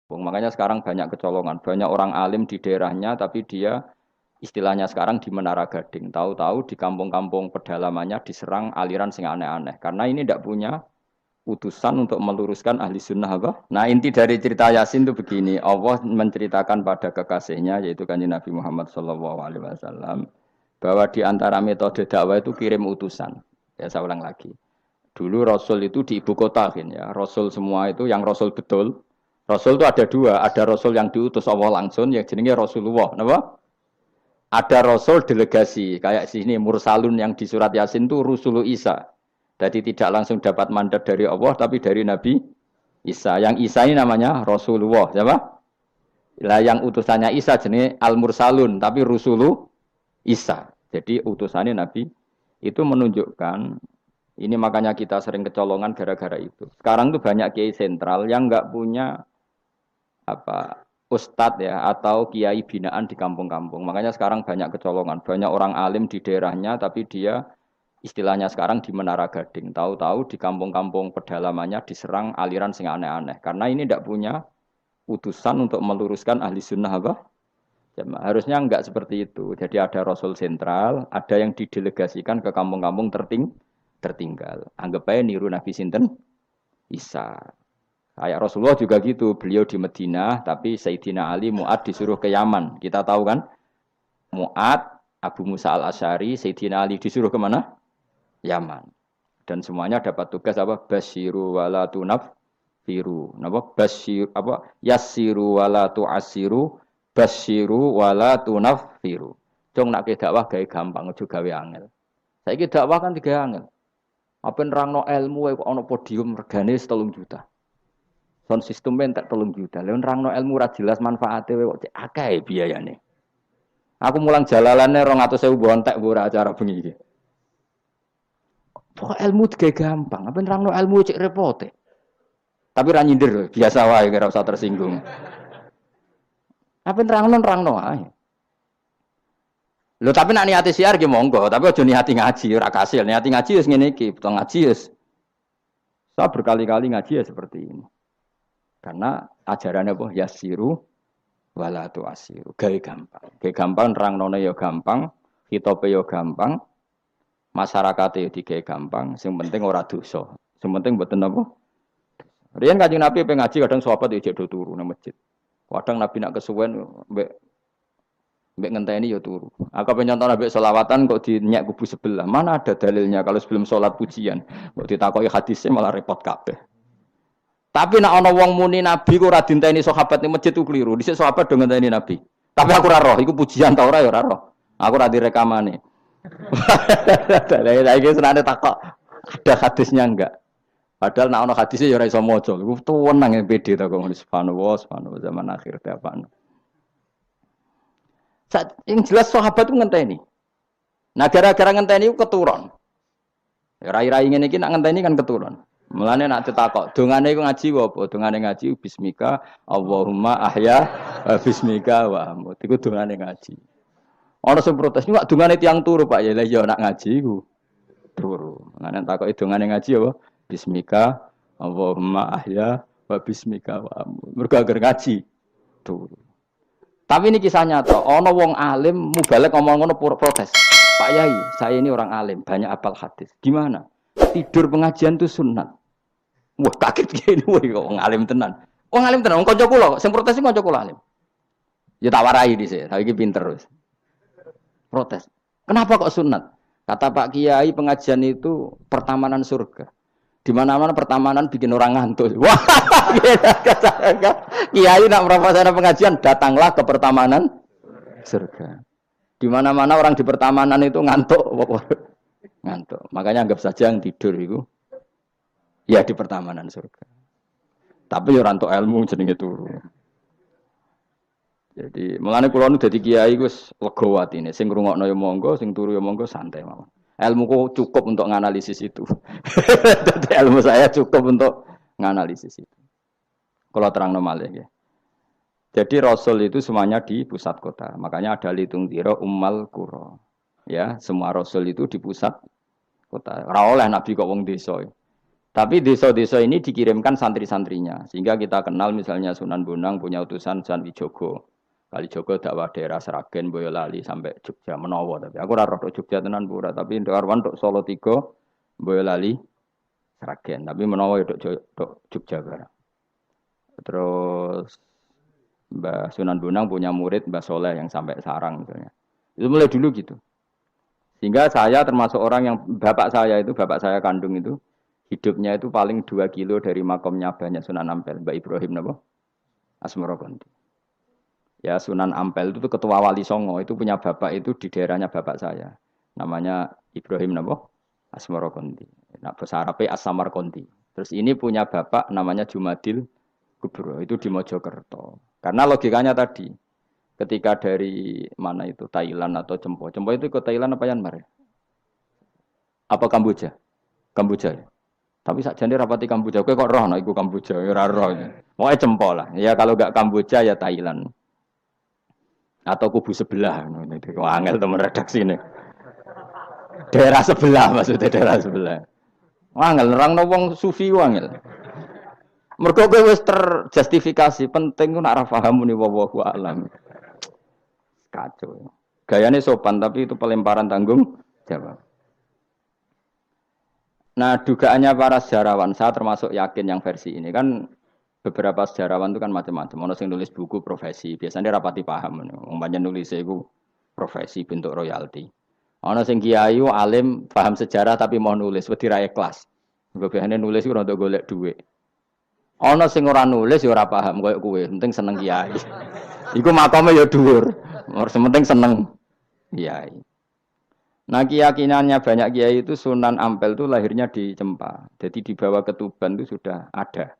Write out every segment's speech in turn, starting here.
Makanya sekarang banyak kecolongan, banyak orang alim di daerahnya, tapi dia istilahnya sekarang di Menara Gading. Tahu-tahu di kampung-kampung pedalamannya diserang aliran sing aneh-aneh. Karena ini tidak punya utusan untuk meluruskan ahli sunnah apa? Nah inti dari cerita Yasin itu begini, Allah menceritakan pada kekasihnya yaitu kanjeng Nabi Muhammad SAW bahwa di antara metode dakwah itu kirim utusan. Ya saya ulang lagi. Dulu Rasul itu di ibu kota kan ya. Rasul semua itu yang Rasul betul. Rasul itu ada dua, ada Rasul yang diutus Allah langsung, yang jenenge Rasulullah, kenapa? Ada Rasul delegasi, kayak sini Mursalun yang di surat Yasin itu Rusulu Isa. Jadi tidak langsung dapat mandat dari Allah, tapi dari Nabi Isa. Yang Isa ini namanya Rasulullah, siapa? Lah yang utusannya Isa jenis Al Mursalun, tapi Rusulu Isa. Jadi utusannya Nabi itu menunjukkan ini makanya kita sering kecolongan gara-gara itu. Sekarang tuh banyak kiai sentral yang nggak punya apa ustadz ya atau kiai binaan di kampung-kampung. Makanya sekarang banyak kecolongan, banyak orang alim di daerahnya tapi dia istilahnya sekarang di Menara Gading. Tahu-tahu di kampung-kampung pedalamannya diserang aliran sing aneh-aneh. Karena ini tidak punya utusan untuk meluruskan ahli sunnah apa? Jamaah. Harusnya enggak seperti itu. Jadi ada Rasul sentral, ada yang didelegasikan ke kampung-kampung tertinggal. Anggap aja niru Nabi Sinten Isa. Kayak Rasulullah juga gitu, beliau di Madinah, tapi Sayyidina Ali, Mu'ad disuruh ke Yaman. Kita tahu kan, Mu'ad, Abu Musa al-Asy'ari, Sayyidina Ali disuruh kemana? Yaman. Dan semuanya dapat tugas apa? Basyiru wala tunaffiru. Napa? Basyir apa? Yassiru wala tu'assiru, basyiru wala tunaffiru. Cung nak ke dakwah gawe gampang, aja gawe angel. Saiki dakwah kan tiga angel. Apa nerangno ilmu kok ana podium regane 3 juta. Sound system entek 3 juta. Lha nerangno ilmu ora jelas manfaate kok cek akeh biayane. Aku mulang jalalane 200.000 bontek ora acara bengi iki. Pokok ilmu digawe gampang, apa nerangno ilmu cek repote. Tapi ra nyindir, biasa wae ora usah tersinggung. Apa nerangno ae. Lho tapi nak niati siar ki monggo, tapi aja niati ngaji ora kasil. Niati ngaji wis ngene iki, butuh ngaji wis. Saya berkali-kali ngaji ya seperti ini. Karena ajarannya apa? Yasiru wala tu'asiru. Gawe gampang. Gawe gampang nerangnone ya gampang, hitope ya gampang, masyarakate ya digawe gampang, sing penting ora dosa. Sing penting mboten apa? Riyen Kanjeng Nabi pengen ngaji kadang sahabat ya do turu nang masjid. Kadang Nabi nak kesuwen mbek ngenteni ya turu. Aku pengen nyontoh mbek selawatan kok dinyek kubu sebelah. Mana ada dalilnya kalau sebelum sholat pujian. Kok ditakoki hadisnya malah repot kabeh. Tapi nak ana wong muni Nabi ku ora dinteni sahabat ning masjid ku keliru. Dhisik sahabat do ngenteni Nabi. Tapi aku ora roh, iku pujian ta ora ya ora roh. Aku ora direkamane. Lah iki senane takok ada hadisnya enggak? Padahal nak ana hadisnya ya ora iso maca. Iku tuwenang pede ta kok subhanallah zaman akhir ta apa. Yang jelas sahabat itu ngenteni. Nah gara-gara ngenteni itu keturun. Rai-rai ngene iki nak ngenteni kan keturun. Mulane nak ditakok, dongane iku ngaji apa? Dongane ngaji bismika Allahumma ahya bismika wa amut. Iku dongane ngaji. Ana sing protes, "Nek dongane tiyang turu, Pak." Ya iya nak ngaji iku turu. Mulane takoki dongane ngaji apa? Bismika Allahumma ahya wa bismika wa amut. Mergo agar ngaji turu. Tapi ini kisah nyata. Ono wong alim mubalek ngomong ngono protes. Pak Yai, saya ini orang alim, banyak apal hadis. Gimana? Tidur pengajian itu sunat. Wah kaget gini, wah wong alim tenan. Wong alim tenan, wong kanca kula, sing protes kanca kula alim. Ya tak warai dhisik, saiki pinter wis. Protes. Kenapa kok sunat? Kata Pak Kiai pengajian itu pertamanan surga. Di mana-mana pertamanan bikin orang ngantuk. Wah, Kiai nak merasakan pengajian, datanglah ke pertamanan surga. Di mana-mana orang di pertamanan itu ngantuk, ngantuk. Makanya anggap saja yang tidur itu, ya di pertamanan surga. Tapi orang untuk ilmu jenenge turu. Jadi, mulane kula nu dadi kiai wis lega atine. Sing ngrungokno ya monggo, sing turu ya monggo santai mawon. Ilmuku cukup untuk menganalisis itu. Jadi ilmu saya cukup untuk menganalisis itu. Kalau terang normal ya. Jadi Rasul itu semuanya di pusat kota. Makanya ada litung diro ummal kuro. Ya, semua Rasul itu di pusat kota. Ora oleh Nabi kok wong desa. Tapi desa-desa ini dikirimkan santri-santrinya. Sehingga kita kenal misalnya Sunan Bonang punya utusan Kalijogo. Kalijogo dakwah daerah Seragen, Boyolali sampai Jogja Menowo. Tapi aku ora roh Jogja tenan pura. Tapi Darwan untuk Solo 3, Boyolali, Seragen. Tapi Menowo itu Jogja barang. Terus Mbah Sunan Bonang punya murid Mbah Soleh yang sampai Sarang misalnya. Itu mulai dulu gitu. Sehingga saya termasuk orang yang bapak saya kandung itu hidupnya itu paling 2 kilo dari makomnya banyak Sunan Ampel, Mbak Ibrahim napa? Asmorokonti. Ya Sunan Ampel itu ketua wali Songo, itu punya bapak itu di daerahnya bapak saya. Namanya Ibrahim napa? Asmorokonti. Nah, bahasa Arabnya As-Samarkonti. Terus ini punya bapak namanya Jumadil Kubro, itu di Mojokerto. Karena logikanya tadi, ketika dari mana itu Thailand atau Cempo. Cempo itu ke Thailand apa Myanmar? Apa Kamboja? Kamboja ya. Tapi sakjane rapati Kamboja, kowe kok roh nek iku Kamboja, ya ora roh. Pokoke Cempo lah. Ya kalau enggak Kamboja ya Thailand. Atau kubu sebelah. Wah, angel temen redaksi ini. Daerah sebelah maksudnya daerah sebelah. Wah, angel nerangno wong sufi angel. Mergo kowe wis terjustifikasi, penting ku nek ora paham muni wallahu a'lam. Kacau. Gayane sopan tapi itu pelemparan tanggung jawab. Nah, dugaannya para sejarawan, saya termasuk yakin yang versi ini kan beberapa sejarawan itu kan macam-macam. Ono sing nulis buku profesi, biasanya rapati paham. Umpamanya nulis itu profesi bentuk royalti. Ono sing kiai alim paham sejarah tapi mau nulis wedi ra ikhlas. Biasanya nulis itu untuk golek duit. Ono sing ora nulis ya ora paham koyo kowe, penting seneng kiai. Iku makame ya dhuwur. Penting seneng kiai. Nah keyakinannya banyak kiai itu Sunan Ampel itu lahirnya di Cempa. Jadi dibawa ke Tuban itu sudah ada.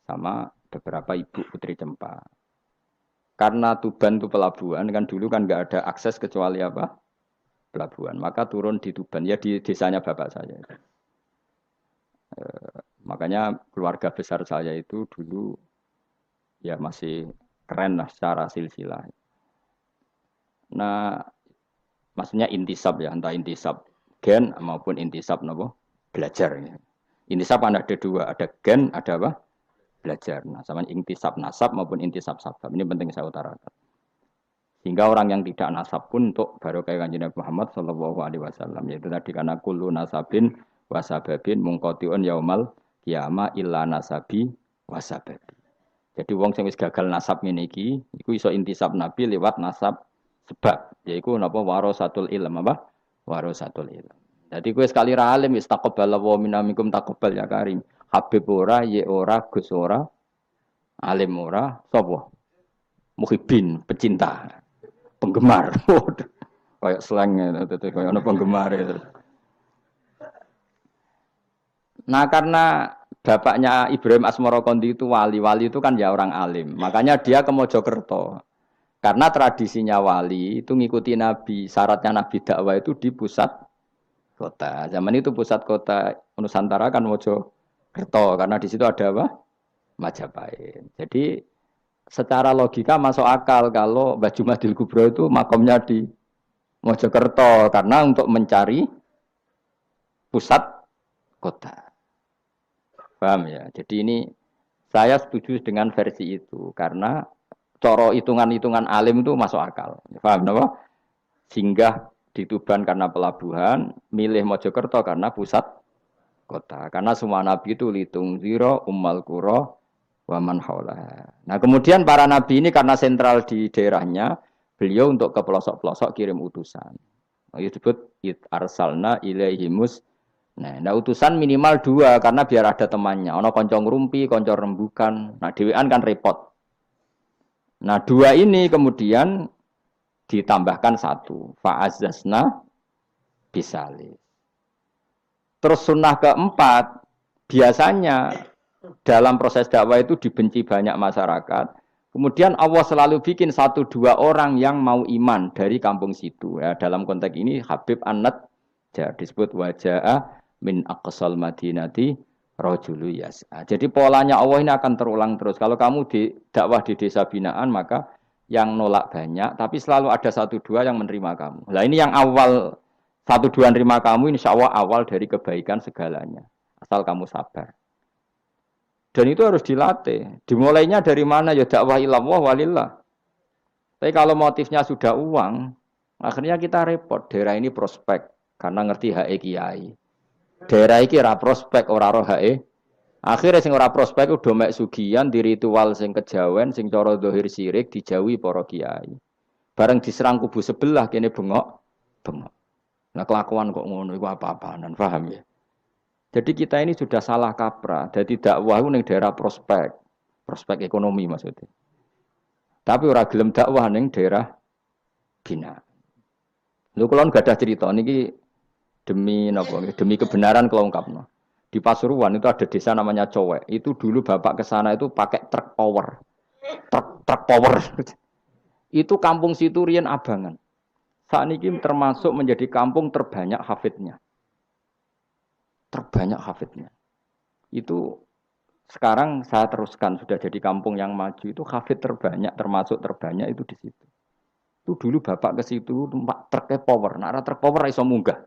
Sama beberapa ibu putri Cempa. Karena Tuban itu pelabuhan, kan dulu kan nggak ada akses kecuali apa? Pelabuhan. Maka turun di Tuban, ya di desanya bapak saya. Makanya keluarga besar saya itu dulu ya masih keren lah secara silsilah. Nah, maksudnya intisab ya, entah intisab gen maupun intisab nopo belajar. Intisab ada dua, ada gen, ada apa? Belajar. Nah, sama intisab nasab maupun intisab sabab. Ini penting saya utarakan. Hingga orang yang tidak nasab pun untuk barokah kanjeng Nabi Muhammad sallallahu alaihi wasallam, yaitu tadi karena kullu nasabin wasababin mungqatiun yaumal qiyamah illa nasabi wasababi. Jadi wong sing wis gagal nasab ngene iki iku iso intisab Nabi lewat nasab sebab, yaitu napa warasatul ilm apa? Warasatul ilm. Jadi kowe sekali ra alim wis taqabbalallahu minna minkum taqabbal ya karim. Habib ora, ye ora, Gus ora, alim ora, sapa? Muhibbin, pecinta, penggemar. Kayak slang itu kayak ana penggemar itu. Nah, karena bapaknya Ibrahim Asmorokondi itu wali itu kan ya orang alim. Makanya dia ke Mojokerto. Karena tradisinya wali itu ngikuti Nabi, syaratnya Nabi dakwah itu di pusat kota. Zaman itu pusat kota Nusantara kan Mojokerto, karena di situ ada apa? Majapahit. Jadi secara logika masuk akal kalau Mbah Jumadil Kubro itu makomnya di Mojokerto karena untuk mencari pusat kota. Paham ya? Jadi ini saya setuju dengan versi itu karena coro hitungan-hitungan alim itu masuk akal. Paham napa? Singgah di Tuban karena pelabuhan, milih Mojokerto karena pusat kota. Karena semua nabi itu litung ziro, ummal qura, wa man haulaha. Nah, kemudian para nabi ini karena sentral di daerahnya, beliau untuk ke pelosok-pelosok kirim utusan. Itu disebut arsalna ilaihimus. Nah, utusan minimal 2 karena biar ada temannya. Ono konco ngrumpi, konco rembukan. Nah, dhewean kan repot. Nah, 2 ini kemudian ditambahkan 1. Fa'azzazna bisalis. Terus sunnah keempat, biasanya dalam proses dakwah itu dibenci banyak masyarakat. Kemudian Allah selalu bikin 1-2 orang yang mau iman dari kampung situ. Ya, dalam konteks ini Habib An-Najjar disebut wajah min aqsal madinati rajulu yas'a. Jadi polanya Allah ini akan terulang terus. Kalau kamu di dakwah di desa binaan maka yang nolak banyak, tapi selalu ada 1-2 yang menerima kamu. Nah ini yang awal 1-2 menerima kamu insya Allah awal dari kebaikan segalanya. asal kamu sabar. Dan itu harus dilatih. Dimulainya dari mana? Ya dakwah ilallah walillah. Tapi kalau motifnya sudah uang, akhirnya kita repot. Daerah ini prospek karena ngerti HE kiai. Daerah ini ora prospek ora roh HE. Akhirnya sing ora prospek udah mek sugihan di ritual sing kejawen sing cara zahir sirik dijauhi para kiai. Bareng diserang kubu sebelah kene bengok. Nah kelakuan kok ngono iku apa-apaan, paham ya? Jadi kita ini sudah salah kaprah. Jadi dakwah itu ning daerah prospek ekonomi maksudnya. Tapi ora gelem dakwah ning daerah bina. Lho kula gak ada cerita niki demi napa? Demi kebenaran kula ungkapno. Di Pasuruan itu ada desa namanya Cowek. Itu dulu bapak ke sana itu pakai truk power. Truk power. Itu kampung situ riyen abangan. Saat ini termasuk menjadi kampung terbanyak hafidnya. Terbanyak hafidnya. Itu sekarang saya teruskan sudah jadi kampung yang maju itu hafid terbanyak termasuk terbanyak itu di situ. Itu dulu bapak ke situ numpak truk power, nah truk power iso munggah.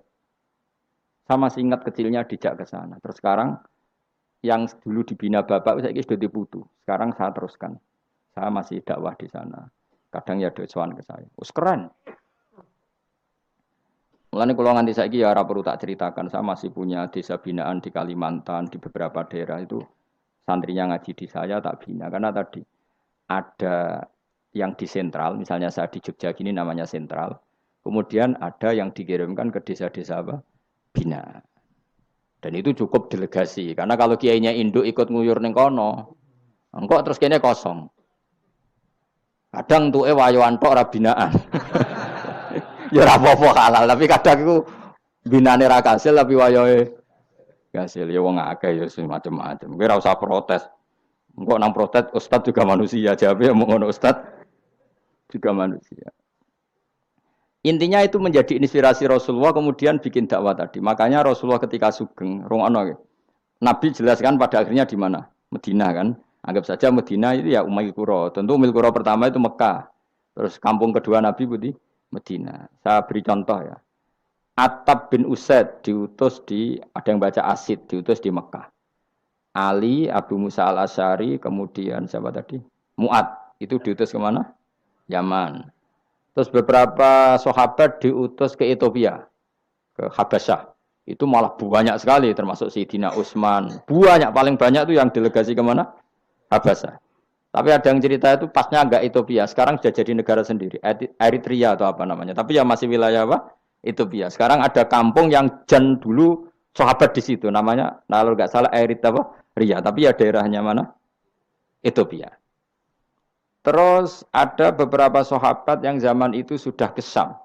Sama masih ingat kecilnya dijak ke sana. Terus sekarang yang dulu dibina bapak saya sudah diputu. Sekarang saya teruskan. Saya masih dakwah di sana. Kadang ya doawan ke saya. Us keren. Mulane kula nganti saiki ya ora perlu tak ceritakan, saya masih punya desa binaan di Kalimantan, di beberapa daerah itu santrinya ngaji di saya tak bina karena tadi ada yang di sentral, misalnya saya di Jogja gini namanya sentral. Kemudian ada yang dikirimkan ke desa-desa apa? Bina. Dan itu cukup delegasi karena kalau kiainya induk ikut nguyur ning kono, engko terus kene kosong. Kadang tuke wayoan tok ora binaan. Ya ora apa-apa halal, tapi kadang iku binane ra kasil tapi wayahe kasil. Ya wong akeh ya macam-macam. Kowe ora usah protes. Engko nang protes ustaz juga manusia, jawabe mung ngono ustaz juga manusia. Intinya itu menjadi inspirasi Rasulullah kemudian bikin dakwah tadi. Makanya Rasulullah ketika sugeng rungono Nabi jelaskan pada akhirnya di mana? Medina kan. Anggap saja Medina itu ya Umayyah Qura. Tentu Umayyah Qura pertama itu Mekah. Terus kampung kedua Nabi Budi Medina. Saya beri contoh ya. Attab bin Usaid diutus di, ada yang baca Asid, diutus di Mekah. Ali, Abu Musa al-Asy'ari, kemudian siapa tadi? Mu'ad, itu diutus kemana? Yaman. Terus beberapa sahabat diutus ke Ethiopia, ke Habasyah. Itu malah banyak sekali, termasuk Sayyidina Utsman. Banyak, paling banyak itu yang delegasi kemana? Habasyah. Tapi ada yang cerita itu pasnya enggak Ethiopia, sekarang sudah jadi negara sendiri, Eritrea atau apa namanya. Tapi ya masih wilayah apa? Ethiopia. Sekarang ada kampung yang jan dulu sahabat di situ, namanya, kalau enggak salah Eritrea, tapi ya daerahnya mana? Ethiopia. Terus ada beberapa sahabat yang zaman itu sudah ke Syam,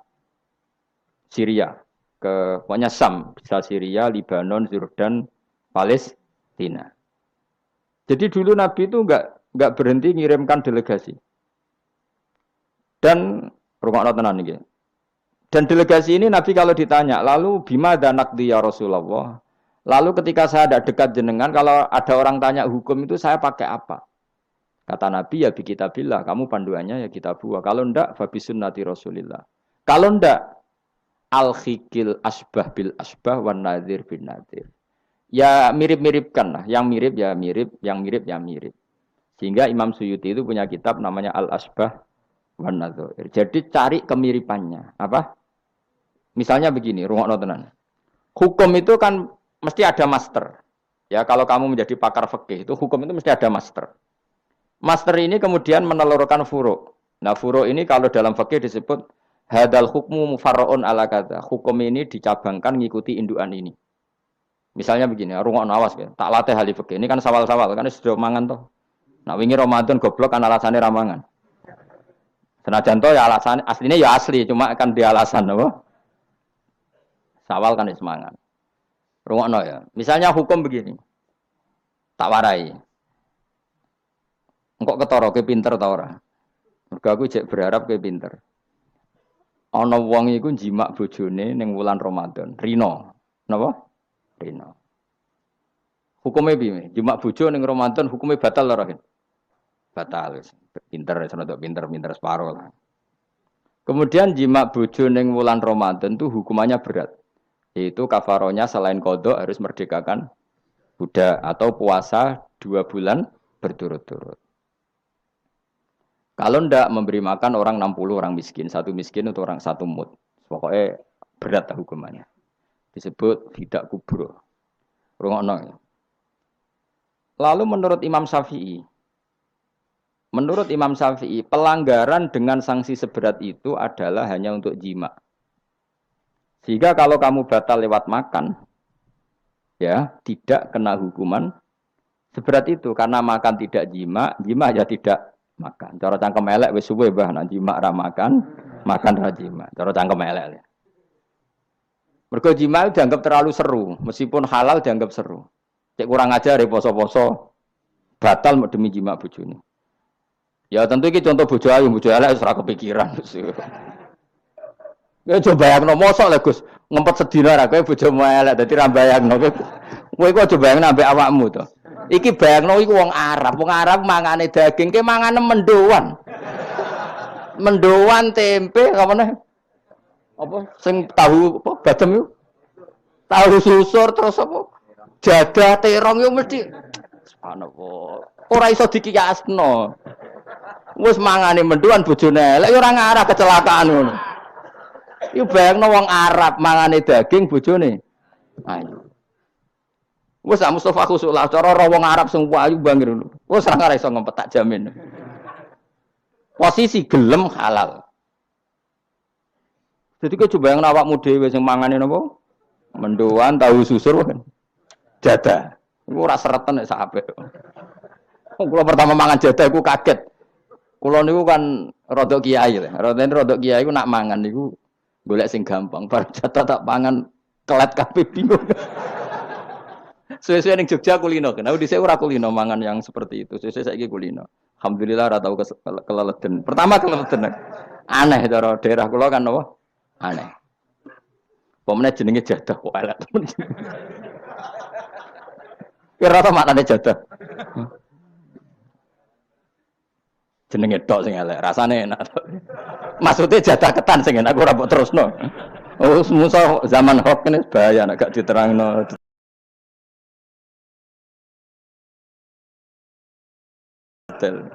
Syria, ke pokoknya Syam, bisa Syria, Lebanon, Jordan, Palestina. Jadi dulu Nabi itu enggak berhenti ngirimkan delegasi. Dan rungokno tenan iki. Dan delegasi ini Nabi kalau ditanya, lalu bima danakdi ya Rasulullah. Lalu ketika saya ada dekat jenengan, kalau ada orang tanya hukum itu saya pakai apa? Kata Nabi ya bi kitabillah, kamu panduannya ya kitabullah. Kalau ndak fa bi sunnati Rasulillah. Kalau ndak al-khikil asbah bil asbah wan nadhir bin nadhir. Ya mirip-miripkan lah, yang mirip ya mirip, yang mirip ya mirip. Sehingga Imam Suyuti itu punya kitab namanya Al-Asbah wan Nadhair. Jadi cari kemiripannya. Apa? Misalnya begini, rungokno tenan. Hukum itu kan mesti ada master. Ya, kalau kamu menjadi pakar fikih itu hukum itu mesti ada master. Master ini kemudian menelurkan furu'. Nah, furu' ini kalau dalam fikih disebut hadal hukmu mufarra'un ala kadza. Hukum ini dicabangkan ngikuti indukan ini. Misalnya begini, rungokno awas ya. Tak latih ahli fikih. Ini kan sawal-sawal kan sudah mangan toh. Nah, wingi Ramadan goblok kan alasannya ramangan. Senajan to ya alasan aslinya ya asli, cuma kan dia alasan apa? Sawal kan semangat. Rungokno ya. Misalnya hukum begini. Tak warai. Engkok ketara ke pinter ta ora? Mergo aku jek berharap ke pinter. Ana wong iku njimak bojone ning wulan Ramadan. Rino. Napa? Rino. Hukumnya piye? Njimak bojo ning Ramadan hukumnya batal ora? Batal. Pinter pinter separuh lah. Kemudian jimak bojo ning wulan Ramadan itu hukumannya berat. Yaitu kafaronya selain kodok harus merdekakan Udah atau puasa 2 bulan berturut-turut. Kalau ndak memberi makan orang 60 orang miskin, satu miskin untuk orang satu mut. Pokoknya berat hukumannya. Disebut fidak kubro. Rungokno ya. Lalu menurut Imam Syafi'i, pelanggaran dengan sanksi seberat itu adalah hanya untuk jima. Sehingga kalau kamu batal lewat makan, ya tidak kena hukuman seberat itu karena makan tidak jima, jima ya tidak makan. Cara cangkem elek wis suwe bah nang jima ra makan, makan ra jima. Cara cangkem elek. Mergo jima dianggap terlalu seru, meskipun halal dianggap seru. Cek kurang ajar ya poso-poso batal demi jima bojone. Ya tentu ini contoh bojo ayu, bojo elek wis ora kepikiran. Ya coba bayangno mosok lho Gus, ngempet sedina ra kowe bojomu elek dadi ra bayangno. Kowe kok coba bayangno ambek awakmu to. Iki bayangno iku wong Arab mangane daging, ke mangane mendoan. Mendoan tempe kamane? Apa sing tahu apa badem yo? Tahu susur terus apa? Jadah terong yo mesti subhanallah. Ora iso dikiyasno. Wis mangane mendoan bojone elek ora ngarah kecelakaan ngono. Iku bayangno wong Arab mangane daging bojone. Ayo. Wes Mustafa khusulah cara wong Arab sing ayu bangir ngono. Wes ora ngarah iso ngempet tak jamin. Posisi gelem halal. Jadi kok coba yang awakmu dhewe sing mangane napa? Mendoan tahu susur kan. Jadah. Iku ora seretan nek sak apik. Kula pertama mangan jadah iku kaget. Kula niku kan rada kiai lho. Rada kiai iku nak mangan niku golek sing gampang. Bar jadah tak pangan kelet kabeh bingung. Suwe-suwe ning Jogja kulino. Kenapa dhisik ora kulino mangan yang seperti itu. Suwe-suwe saiki kulino. Alhamdulillah ora tau keleleden. Pertama keleleden. Aneh cara daerah kula kan apa? Aneh. Pomene jenenge jadah kok elek temen. Kira apa maknane jadah? Jenenge tok sing elek, rasane enak. Maksudnya jadah ketan sing enak ora mbok terusno. Oh, musuh zaman hoax ini bahaya nek gak diterangno. Betul.